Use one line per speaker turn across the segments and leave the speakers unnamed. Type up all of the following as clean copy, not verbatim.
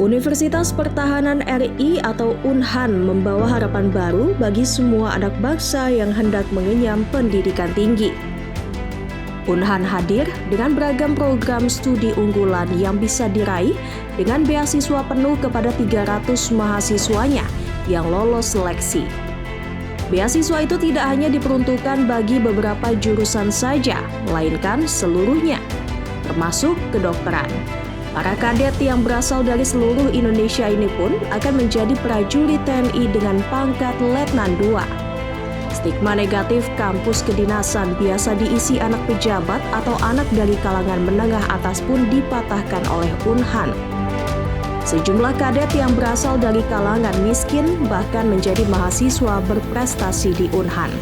Universitas Pertahanan RI atau UNHAN membawa harapan baru bagi semua anak bangsa yang hendak mengenyam pendidikan tinggi. UNHAN hadir dengan beragam program studi unggulan yang bisa diraih dengan beasiswa penuh kepada 300 mahasiswanya yang lolos seleksi. Beasiswa itu tidak hanya diperuntukkan bagi beberapa jurusan saja, melainkan seluruhnya, termasuk kedokteran. Para kadet yang berasal dari seluruh Indonesia ini pun akan menjadi prajurit TNI dengan pangkat Letnan II. Stigma negatif kampus kedinasan biasa diisi anak pejabat atau anak dari kalangan menengah atas pun dipatahkan oleh UNHAN. Sejumlah kadet yang berasal dari kalangan miskin bahkan menjadi mahasiswa berprestasi di UNHAN.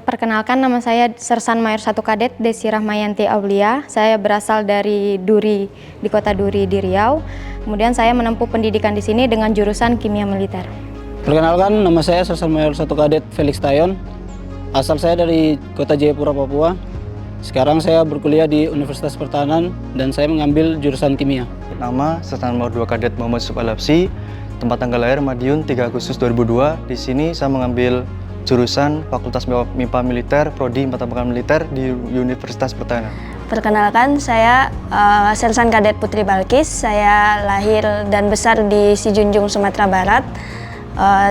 Perkenalkan, nama saya Sersan Mayor 1 Kadet Desi Rahmayanti Aulia. Saya berasal dari Duri, di kota Duri di Riau. Kemudian saya menempuh pendidikan di sini dengan jurusan Kimia Militer.
Perkenalkan, nama saya Sersan Mayor 1 Kadet Felix Tayon. Asal saya dari kota Jayapura, Papua. Sekarang saya berkuliah di Universitas Pertahanan dan saya mengambil jurusan kimia.
Nama Sersan Mayor 2 Kadet Muhammad Yusuf Al-Habsyi. Tempat tanggal lahir Madiun 3 Agustus 2002. Di sini saya mengambil jurusan Fakultas MIPA Militer, Prodi Mata Pelajaran Militer di Universitas Pertahanan.
Perkenalkan, saya Sersan Kadet Putri Balkis. Saya lahir dan besar di Sijunjung, Sumatera Barat.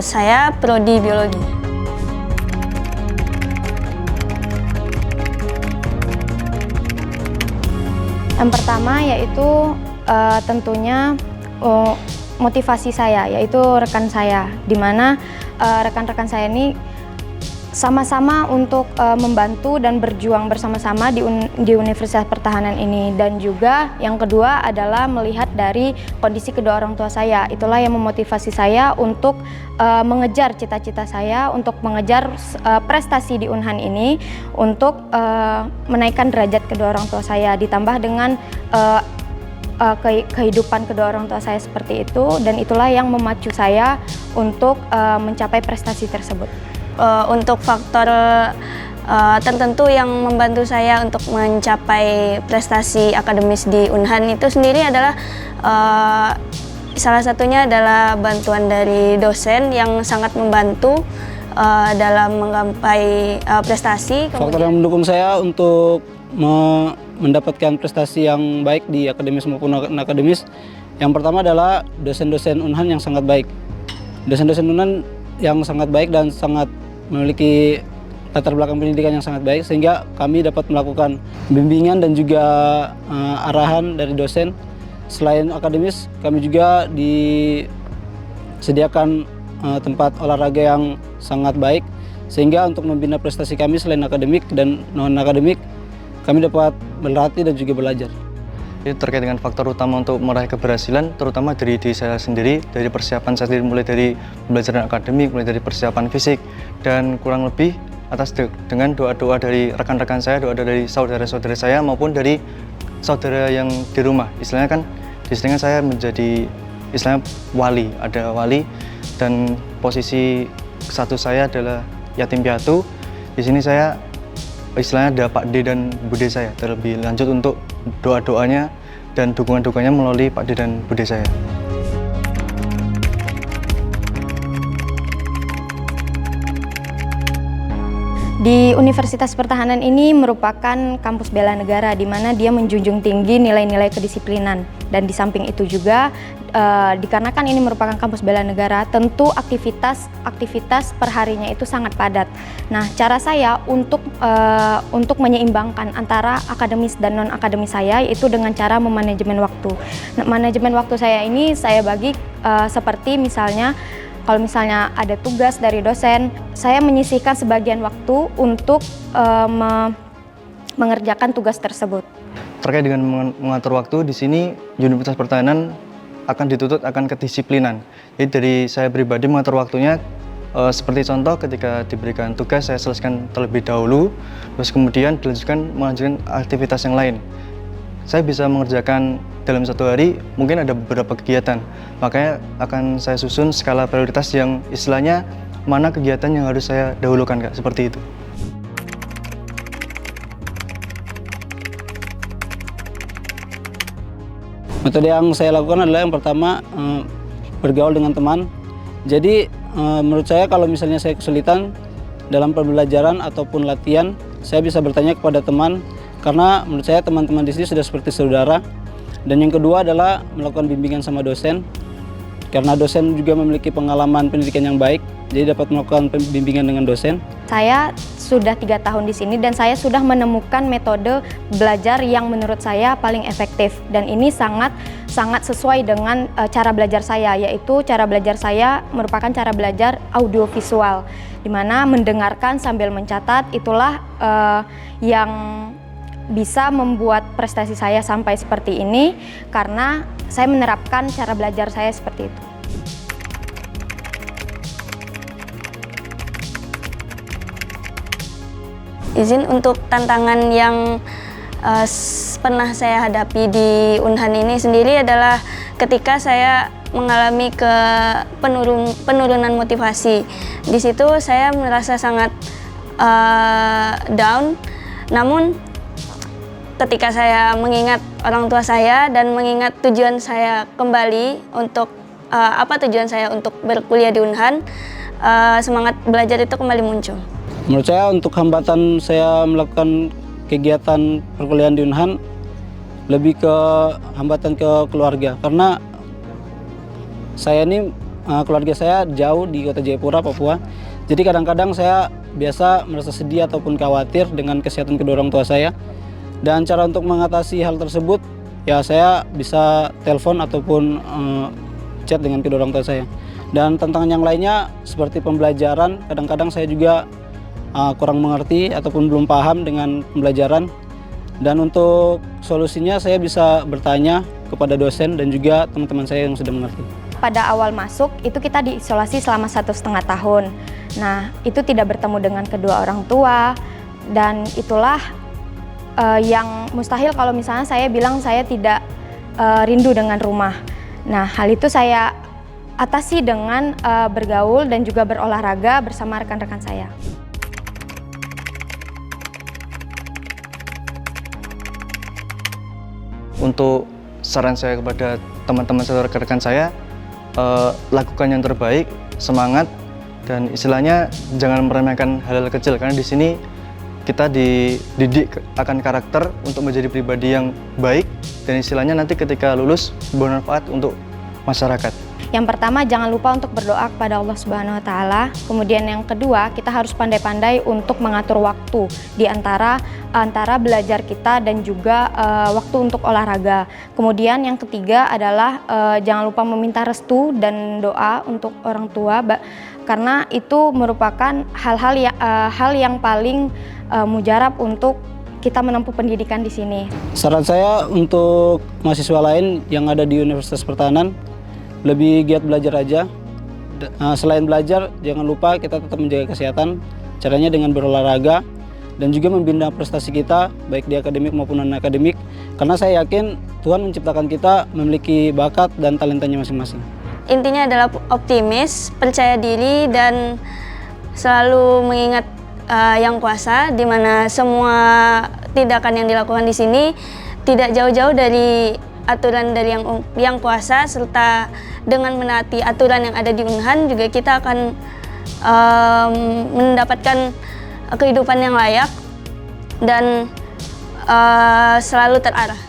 Saya Prodi Biologi.
Yang pertama yaitu tentunya motivasi saya, yaitu rekan saya, di mana rekan-rekan saya ini sama-sama untuk membantu dan berjuang bersama-sama di Universitas Pertahanan ini. Dan juga yang kedua adalah melihat dari kondisi kedua orang tua saya. Itulah yang memotivasi saya untuk mengejar cita-cita saya, untuk mengejar prestasi di UNHAN ini, untuk menaikkan derajat kedua orang tua saya, ditambah dengan kehidupan kedua orang tua saya seperti itu, dan itulah yang memacu saya untuk mencapai prestasi tersebut.
Untuk faktor tertentu yang membantu saya untuk mencapai prestasi akademis di UNHAN itu sendiri adalah salah satunya adalah bantuan dari dosen yang sangat membantu dalam menggapai prestasi.
Faktor yang mendukung saya untuk mendapatkan prestasi yang baik di akademis maupun non-akademis, yang pertama adalah dosen-dosen UNHAN yang sangat baik. Dosen-dosen UNHAN yang sangat baik dan sangat memiliki latar belakang pendidikan yang sangat baik, sehingga kami dapat melakukan bimbingan dan juga arahan dari dosen. Selain akademis, kami juga disediakan tempat olahraga yang sangat baik, sehingga untuk membina prestasi kami selain akademik dan non-akademik, kami dapat berlatih dan juga belajar.
Itu terkait dengan faktor utama untuk meraih keberhasilan, terutama dari diri saya sendiri, dari persiapan saya sendiri, mulai dari pembelajaran akademik, mulai dari persiapan fisik, dan kurang lebih atas dengan doa-doa dari rekan-rekan saya, doa dari saudara-saudara saya maupun dari saudara yang di rumah. Istilahnya kan, di sini kan saya menjadi istilahnya wali, ada wali, dan posisi satu saya adalah yatim piatu. Di sini saya istilahnya ada Pak D dan Bude saya, terlebih lanjut untuk doa-doanya dan dukungan-dukungannya melalui Pak D dan Bude saya.
Di Universitas Pertahanan ini merupakan kampus bela negara, di mana dia menjunjung tinggi nilai-nilai kedisiplinan. Dan di samping itu juga, dikarenakan ini merupakan kampus bela negara, tentu aktivitas perharinya itu sangat padat. Nah, cara saya untuk menyeimbangkan antara akademis dan non-akademis saya, yaitu dengan cara memanajemen waktu. Nah, manajemen waktu saya ini saya bagi seperti misalnya, kalau misalnya ada tugas dari dosen, saya menyisihkan sebagian waktu untuk mengerjakan tugas tersebut.
Terkait dengan mengatur waktu, di sini Universitas Pertahanan akan dituntut akan kedisiplinan. Jadi dari saya pribadi mengatur waktunya, seperti contoh ketika diberikan tugas saya selesaikan terlebih dahulu, terus kemudian melanjutkan aktivitas yang lain. Saya bisa mengerjakan dalam satu hari, mungkin ada beberapa kegiatan, makanya akan saya susun skala prioritas yang istilahnya mana kegiatan yang harus saya dahulukan Kak, seperti itu.
Metode yang saya lakukan adalah yang pertama bergaul dengan teman. Jadi menurut saya kalau misalnya saya kesulitan dalam pembelajaran ataupun latihan, saya bisa bertanya kepada teman karena menurut saya teman-teman di sini sudah seperti saudara. Dan yang kedua adalah melakukan bimbingan sama dosen. Karena dosen juga memiliki pengalaman pendidikan yang baik, jadi dapat melakukan bimbingan dengan dosen.
Saya sudah 3 tahun di sini dan saya sudah menemukan metode belajar yang menurut saya paling efektif. Dan ini sangat sesuai dengan cara belajar saya, yaitu cara belajar saya merupakan cara belajar audiovisual, di mana mendengarkan sambil mencatat itulah yang bisa membuat prestasi saya sampai seperti ini karena saya menerapkan cara belajar saya seperti itu.
Izin untuk tantangan yang pernah saya hadapi di Unhan ini sendiri adalah ketika saya mengalami penurunan motivasi. Di situ saya merasa sangat down, namun ketika saya mengingat orang tua saya dan mengingat tujuan saya kembali untuk tujuan saya untuk berkuliah di Unhan, semangat belajar itu kembali muncul.
Menurut saya untuk hambatan saya melakukan kegiatan perkuliahan di Unhan lebih ke hambatan ke keluarga karena saya ini keluarga saya jauh di Kota Jayapura, Papua. Jadi kadang-kadang saya biasa merasa sedih ataupun khawatir dengan kesehatan kedua orang tua saya. Dan cara untuk mengatasi hal tersebut, ya saya bisa telepon ataupun chat dengan kedua orang tua saya. Dan tantangan yang lainnya seperti pembelajaran, kadang-kadang saya juga kurang mengerti ataupun belum paham dengan pembelajaran. Dan untuk solusinya saya bisa bertanya kepada dosen dan juga teman-teman saya yang sudah mengerti.
Pada awal masuk itu kita diisolasi selama 1,5 tahun. Nah, itu tidak bertemu dengan kedua orang tua dan itulah yang mustahil kalau misalnya saya bilang saya tidak rindu dengan rumah. Nah, hal itu saya atasi dengan bergaul dan juga berolahraga bersama rekan-rekan saya.
Untuk saran saya kepada teman-teman atau rekan-rekan saya, lakukan yang terbaik, semangat, dan istilahnya jangan meremehkan hal-hal kecil karena di sini kita dididik akan karakter untuk menjadi pribadi yang baik dan istilahnya nanti ketika lulus bermanfaat untuk masyarakat.
Yang pertama, jangan lupa untuk berdoa kepada Allah Subhanahu wa Ta'ala. Kemudian yang kedua, kita harus pandai-pandai untuk mengatur waktu di antara belajar kita dan juga waktu untuk olahraga. Kemudian yang ketiga adalah jangan lupa meminta restu dan doa untuk orang tua karena itu merupakan hal yang paling mujarab untuk kita menempuh pendidikan di sini.
Saran saya untuk mahasiswa lain yang ada di Universitas Pertahanan, lebih giat belajar aja. Selain belajar, jangan lupa kita tetap menjaga kesehatan. Caranya dengan berolahraga dan juga membina prestasi kita, baik di akademik maupun non-akademik. Karena saya yakin Tuhan menciptakan kita memiliki bakat dan talentanya masing-masing. Intinya
adalah optimis, percaya diri, dan selalu mengingat Yang Kuasa, di mana semua tindakan yang dilakukan di sini tidak jauh-jauh dari aturan dari yang Kuasa, serta dengan menaati aturan yang ada di Unhan juga kita akan mendapatkan kehidupan yang layak dan selalu terarah.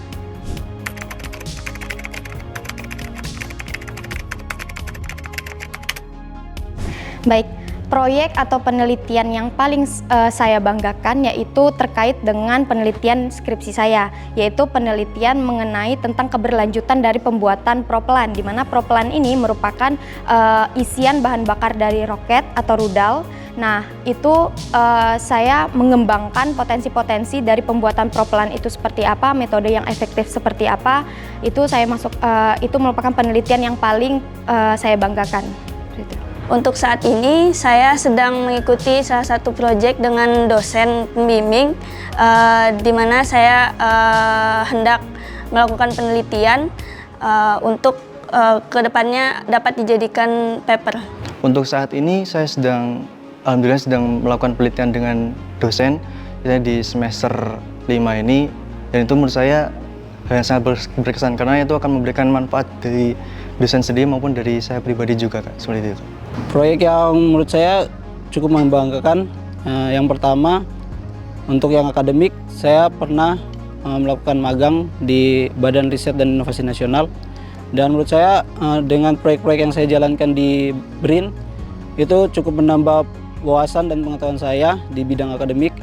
Baik. Proyek atau penelitian yang paling saya banggakan yaitu terkait dengan penelitian skripsi saya, yaitu penelitian mengenai tentang keberlanjutan dari pembuatan propellan, di mana propellan ini merupakan isian bahan bakar dari roket atau rudal. Nah, itu saya mengembangkan potensi-potensi dari pembuatan propellan itu seperti apa, metode yang efektif seperti apa. Itu itu merupakan penelitian yang paling saya banggakan.
Untuk saat ini saya sedang mengikuti salah satu proyek dengan dosen pembimbing di mana saya hendak melakukan penelitian untuk kedepannya dapat dijadikan paper.
Untuk saat ini saya alhamdulillah sedang melakukan penelitian dengan dosen di semester 5 ini, dan itu menurut saya hal yang sangat berkesan karena itu akan memberikan manfaat dari dosen sendiri maupun dari saya pribadi juga, Kak, seperti itu.
Proyek yang menurut saya cukup membanggakan, yang pertama untuk yang akademik, saya pernah melakukan magang di Badan Riset dan Inovasi Nasional, dan menurut saya dengan proyek-proyek yang saya jalankan di BRIN itu cukup menambah wawasan dan pengetahuan saya di bidang akademik.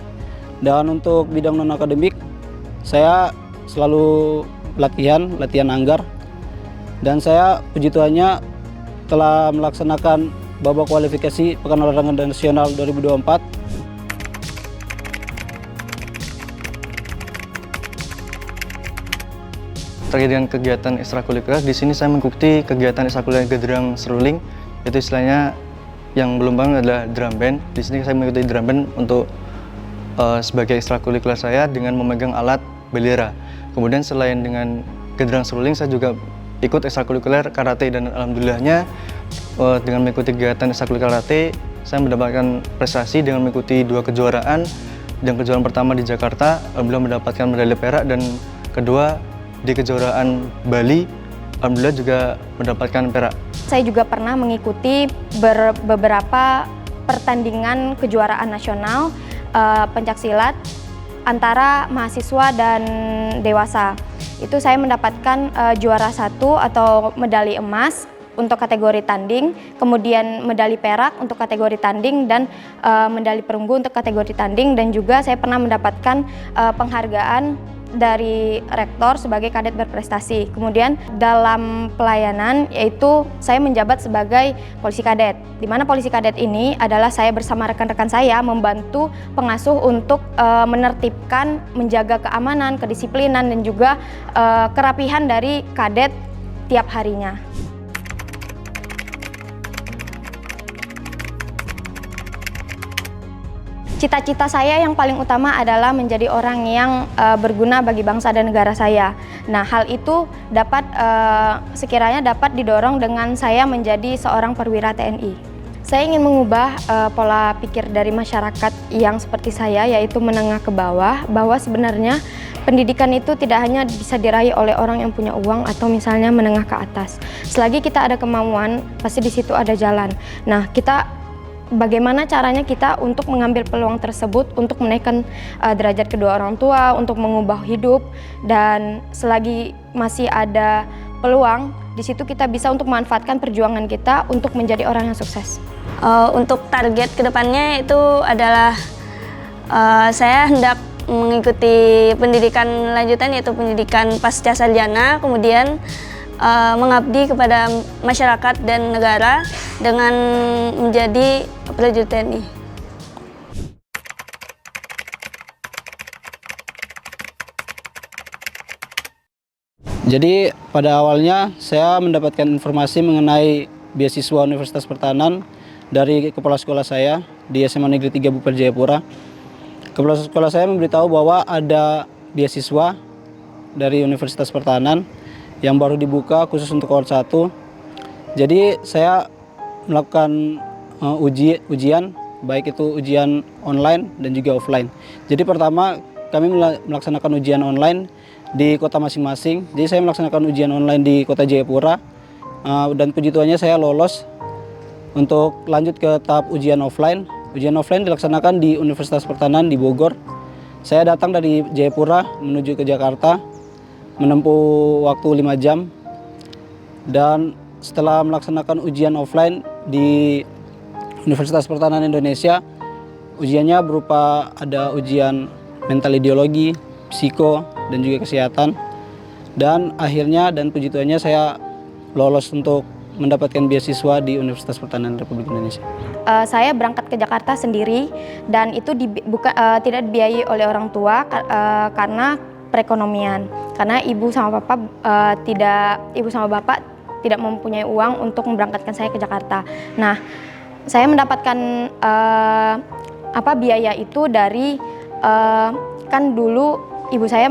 Dan untuk bidang non akademik, saya selalu latihan anggar, dan saya puji Tuhannya telah melaksanakan babak kualifikasi Pekan Olahraga Nasional 2024.
Terkait dengan kegiatan ekstrakurikuler, di sini saya mengikuti kegiatan ekstrakurikuler Gedrang Seruling, itu istilahnya yang belum banget adalah drum band. Di sini saya mengikuti drum band untuk sebagai ekstrakurikuler saya dengan memegang alat bendera. Kemudian selain dengan Gedrang Seruling, saya juga ikut ekstrakurikuler karate, dan alhamdulillahnya dengan mengikuti kegiatan ekstrakurikuler karate, saya mendapatkan prestasi dengan mengikuti 2 kejuaraan. Dan kejuaraan pertama di Jakarta, alhamdulillah mendapatkan medali perak, dan kedua di kejuaraan Bali, alhamdulillah juga mendapatkan perak.
Saya juga pernah mengikuti beberapa pertandingan kejuaraan nasional pencaksilat antara mahasiswa dan dewasa. Itu saya mendapatkan juara 1 atau medali emas untuk kategori tanding, kemudian medali perak untuk kategori tanding, dan medali perunggu untuk kategori tanding, dan juga saya pernah mendapatkan penghargaan dari rektor sebagai kadet berprestasi. Kemudian dalam pelayanan, yaitu saya menjabat sebagai polisi kadet, di mana polisi kadet ini adalah saya bersama rekan-rekan saya membantu pengasuh untuk menertibkan, menjaga keamanan, kedisiplinan, dan juga kerapihan dari kadet tiap harinya. Cita-cita saya yang paling utama adalah menjadi orang yang berguna bagi bangsa dan negara saya. Nah, hal itu sekiranya dapat didorong dengan saya menjadi seorang perwira TNI. Saya ingin mengubah pola pikir dari masyarakat yang seperti saya, yaitu menengah ke bawah, bahwa sebenarnya pendidikan itu tidak hanya bisa diraih oleh orang yang punya uang atau misalnya menengah ke atas. Selagi kita ada kemauan, pasti di situ ada jalan. Nah, bagaimana caranya kita untuk mengambil peluang tersebut untuk menaikkan derajat kedua orang tua, untuk mengubah hidup, dan selagi masih ada peluang, di situ kita bisa untuk memanfaatkan perjuangan kita untuk menjadi orang yang sukses.
Untuk target kedepannya itu adalah saya hendak mengikuti pendidikan lanjutan, yaitu pendidikan pasca sarjana, kemudian mengabdi kepada masyarakat dan negara dengan menjadi prajurit TNI.
Jadi pada awalnya saya mendapatkan informasi mengenai beasiswa Universitas Pertahanan dari kepala sekolah saya di SMA Negeri 3 Buper Jayapura. Kepala sekolah saya memberitahu bahwa ada beasiswa dari Universitas Pertahanan yang baru dibuka khusus untuk cohort 1. Jadi saya melakukan ujian, baik itu ujian online dan juga offline. Jadi pertama kami melaksanakan ujian online di kota masing-masing. Jadi saya melaksanakan ujian online di kota Jayapura, dan puji Tuhannya saya lolos untuk lanjut ke tahap ujian offline. Ujian offline dilaksanakan di Universitas Pertahanan di Bogor. Saya datang dari Jayapura menuju ke Jakarta, menempuh waktu 5 jam, dan setelah melaksanakan ujian offline di Universitas Pertahanan Indonesia, ujiannya berupa ada ujian mental ideologi, psiko, dan juga kesehatan, dan akhirnya dan puji Tuhannya saya lolos untuk mendapatkan beasiswa di Universitas Pertahanan Republik Indonesia.
Saya berangkat ke Jakarta sendiri, dan itu tidak dibiayai oleh orang tua karena perekonomian, karena ibu sama bapak tidak mempunyai uang untuk memberangkatkan saya ke Jakarta. Nah, saya mendapatkan biaya itu dari kan dulu ibu saya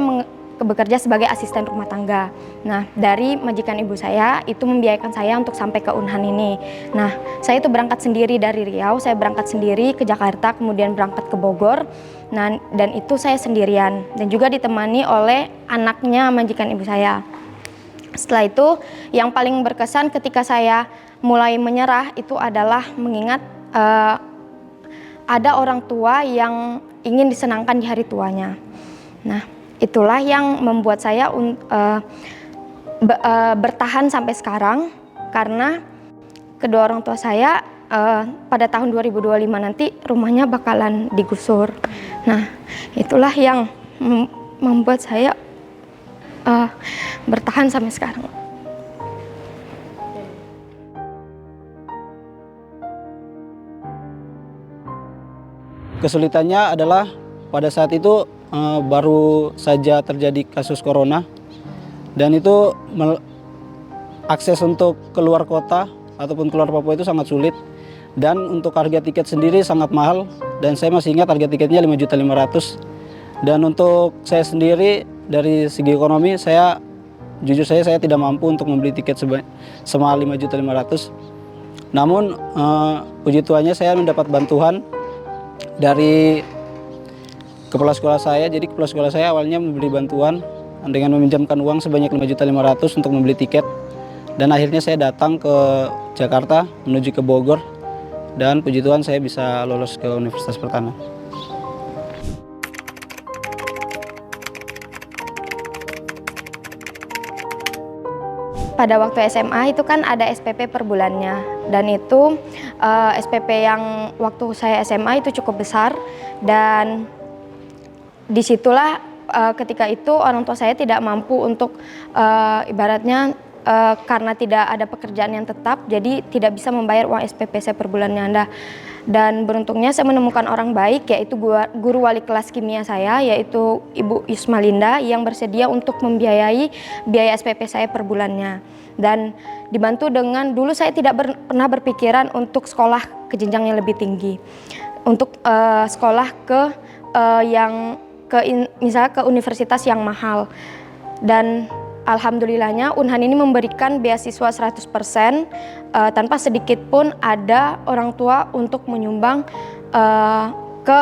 bekerja sebagai asisten rumah tangga. Nah, dari majikan ibu saya itu membiayakan saya untuk sampai ke Unhan ini. Nah, saya itu berangkat sendiri dari Riau, saya berangkat sendiri ke Jakarta, kemudian berangkat ke Bogor. Nah, dan itu saya sendirian dan juga ditemani oleh anaknya majikan ibu saya. Setelah itu, yang paling berkesan ketika saya mulai menyerah itu adalah mengingat ada orang tua yang ingin disenangkan di hari tuanya. Nah, itulah yang membuat saya bertahan sampai sekarang, karena kedua orang tua saya pada tahun 2025 nanti rumahnya bakalan digusur. Nah, itulah yang membuat saya bertahan sampai sekarang.
Kesulitannya adalah pada saat itu baru saja terjadi kasus corona, dan itu akses untuk keluar kota ataupun keluar Papua itu sangat sulit, dan untuk harga tiket sendiri sangat mahal, dan saya masih ingat harga tiketnya 5.500.000. Dan untuk saya sendiri dari segi ekonomi, jujur saya tidak mampu untuk membeli tiket semahal 5.500.000. Namun puji Tuhannya saya mendapat bantuan dari kepala sekolah saya. Jadi kepala sekolah saya awalnya memberi bantuan dengan meminjamkan uang sebanyak 5.500.000 untuk membeli tiket, dan akhirnya saya datang ke Jakarta menuju ke Bogor, dan puji Tuhan saya bisa lolos ke Universitas Pertahanan.
Pada waktu SMA itu kan ada SPP per bulannya, dan itu SPP yang waktu saya SMA itu cukup besar, dan disitulah ketika itu orang tua saya tidak mampu untuk ibaratnya karena tidak ada pekerjaan yang tetap, jadi tidak bisa membayar uang SPP saya per bulannya. Dan beruntungnya saya menemukan orang baik, yaitu guru wali kelas kimia saya, yaitu Ibu Yusmalinda, yang bersedia untuk membiayai biaya SPP saya per bulannya. Dan dibantu dengan, dulu saya tidak pernah berpikiran untuk sekolah ke jenjang yang lebih tinggi, untuk sekolah misalnya ke universitas yang mahal. Dan alhamdulillahnya Unhan ini memberikan beasiswa 100% tanpa sedikit pun ada orang tua untuk menyumbang ke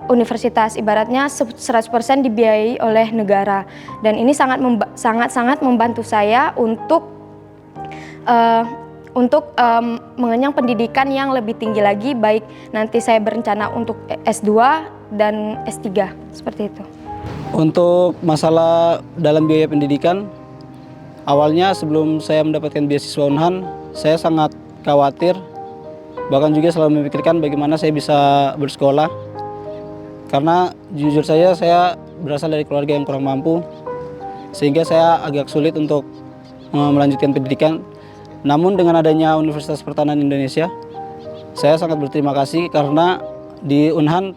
universitas. Ibaratnya 100% dibiayai oleh negara. Dan ini sangat membantu saya untuk mengenyang pendidikan yang lebih tinggi lagi, baik nanti saya berencana untuk S2 dan S3, seperti itu.
Untuk masalah dalam biaya pendidikan, awalnya sebelum saya mendapatkan beasiswa Unhan, saya sangat khawatir, bahkan juga selalu memikirkan bagaimana saya bisa bersekolah. Karena jujur saja saya berasal dari keluarga yang kurang mampu, sehingga saya agak sulit untuk melanjutkan pendidikan. Namun dengan adanya Universitas Pertahanan Indonesia, saya sangat berterima kasih karena di Unhan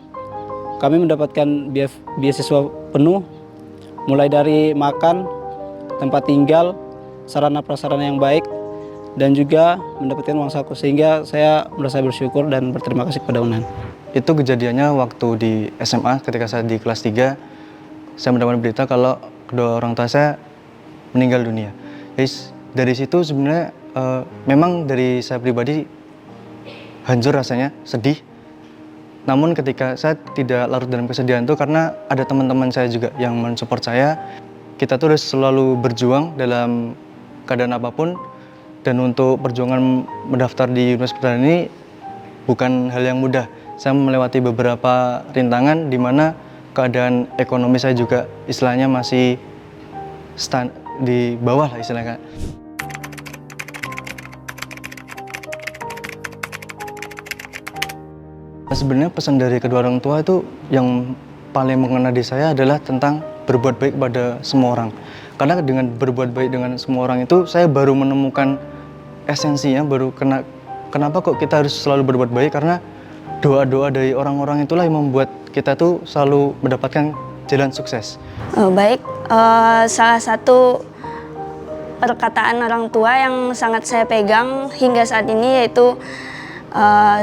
kami mendapatkan beasiswa penuh, mulai dari makan, tempat tinggal, sarana prasarana yang baik, dan juga mendapatkan uang saku, sehingga saya merasa bersyukur dan berterima kasih kepada Unhan.
Itu kejadiannya waktu di SMA, ketika saya di kelas 3, saya mendapat berita kalau kedua orang tua saya meninggal dunia. Jadi dari situ sebenarnya memang dari saya pribadi hancur rasanya, sedih. Namun ketika saya tidak larut dalam kesedihan itu, karena ada teman-teman saya juga yang mensupport saya. Kita tuh harus selalu berjuang dalam keadaan apapun, dan untuk perjuangan mendaftar di Universitas Pertahanan ini bukan hal yang mudah. Saya melewati beberapa rintangan di mana keadaan ekonomi saya juga istilahnya masih di bawah lah istilahnya. Sebenarnya pesan dari kedua orang tua itu yang paling mengena di saya adalah tentang berbuat baik pada semua orang. Karena dengan berbuat baik dengan semua orang itu saya baru menemukan esensinya, kenapa kok kita harus selalu berbuat baik, karena doa-doa dari orang-orang itulah yang membuat kita tuh selalu mendapatkan jalan sukses.
Salah satu perkataan orang tua yang sangat saya pegang hingga saat ini yaitu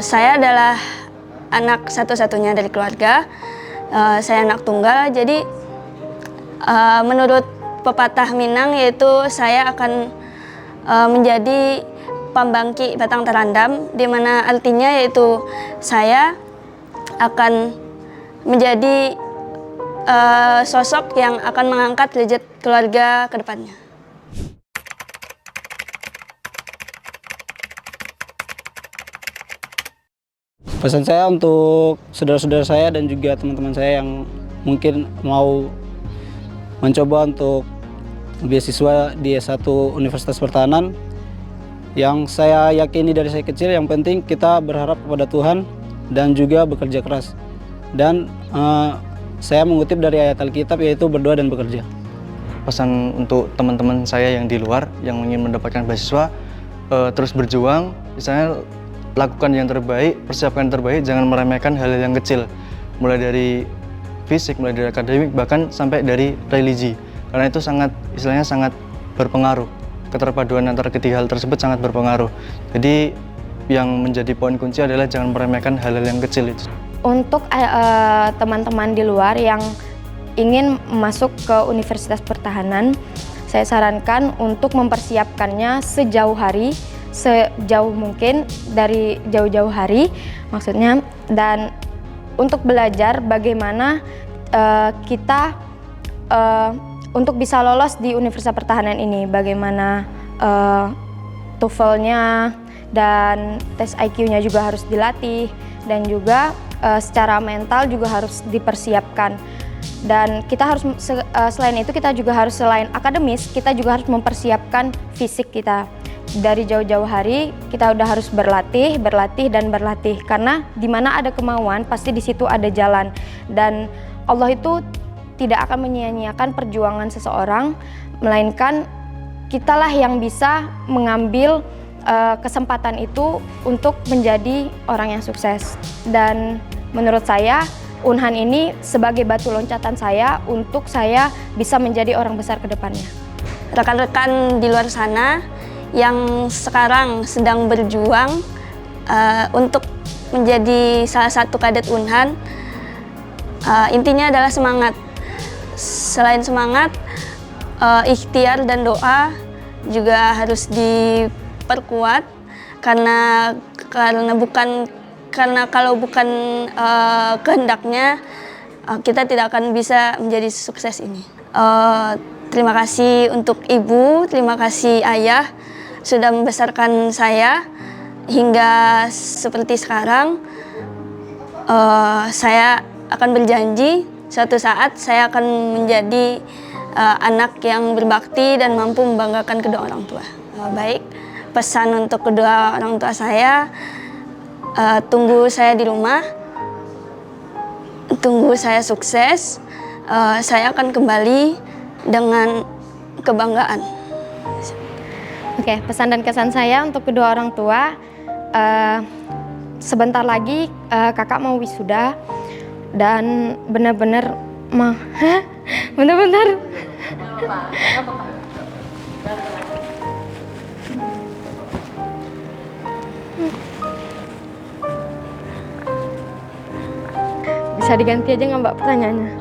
saya adalah anak satu-satunya dari keluarga. Saya anak tunggal, jadi Menurut pepatah Minang, yaitu saya akan menjadi pambangki batang terandam, di mana artinya yaitu saya akan menjadi sosok yang akan mengangkat derajat keluarga ke depannya.
Pesan saya untuk saudara-saudara saya dan juga teman-teman saya yang mungkin mau mencoba untuk beasiswa di S1 Universitas Pertahanan, yang saya yakini dari saya kecil, yang penting kita berharap kepada Tuhan dan juga bekerja keras. Dan saya mengutip dari ayat Alkitab, yaitu berdoa dan bekerja.
Pesan untuk teman-teman saya yang di luar yang ingin mendapatkan beasiswa, terus berjuang, misalnya lakukan yang terbaik, persiapkan yang terbaik, jangan meremehkan hal-hal yang kecil, mulai dari fisik, mulai dari akademik, bahkan sampai dari religi, karena itu istilahnya sangat berpengaruh. Keterpaduan antara ketiga hal tersebut sangat berpengaruh. Jadi yang menjadi poin kunci adalah jangan meremehkan hal-hal yang kecil itu.
Untuk teman-teman di luar yang ingin masuk ke Universitas Pertahanan, saya sarankan untuk mempersiapkannya sejauh mungkin, dari jauh-jauh hari maksudnya, dan untuk belajar bagaimana kita untuk bisa lolos di Universitas Pertahanan ini, bagaimana TOEFL-nya dan tes IQ-nya juga harus dilatih, dan juga secara mental juga harus dipersiapkan. Dan kita harus selain itu, kita juga harus, selain akademis, kita juga harus mempersiapkan fisik kita. Dari jauh-jauh hari kita udah harus berlatih, karena di mana ada kemauan pasti di situ ada jalan, dan Allah itu tidak akan menyia-nyiakan perjuangan seseorang, melainkan kitalah yang bisa mengambil kesempatan itu untuk menjadi orang yang sukses. Dan menurut saya Unhan ini sebagai batu loncatan saya untuk saya bisa menjadi orang besar ke depannya.
Rekan-rekan di luar sana yang sekarang sedang berjuang untuk menjadi salah satu kadet Unhan, intinya adalah semangat. Selain semangat, ikhtiar dan doa juga harus diperkuat, karena kalau bukan kehendaknya, kita tidak akan bisa menjadi sukses ini. Terima kasih untuk ibu, terima kasih ayah sudah membesarkan saya hingga seperti sekarang. Saya akan berjanji suatu saat saya akan menjadi anak yang berbakti dan mampu membanggakan kedua orang tua. Baik, pesan untuk kedua orang tua saya, tunggu saya di rumah, tunggu saya sukses, saya akan kembali dengan kebanggaan.
Oke, pesan dan kesan saya untuk kedua orang tua, sebentar lagi kakak mau wisuda, dan benar-benar benar-benar bisa diganti aja nggak Mbak pertanyaannya?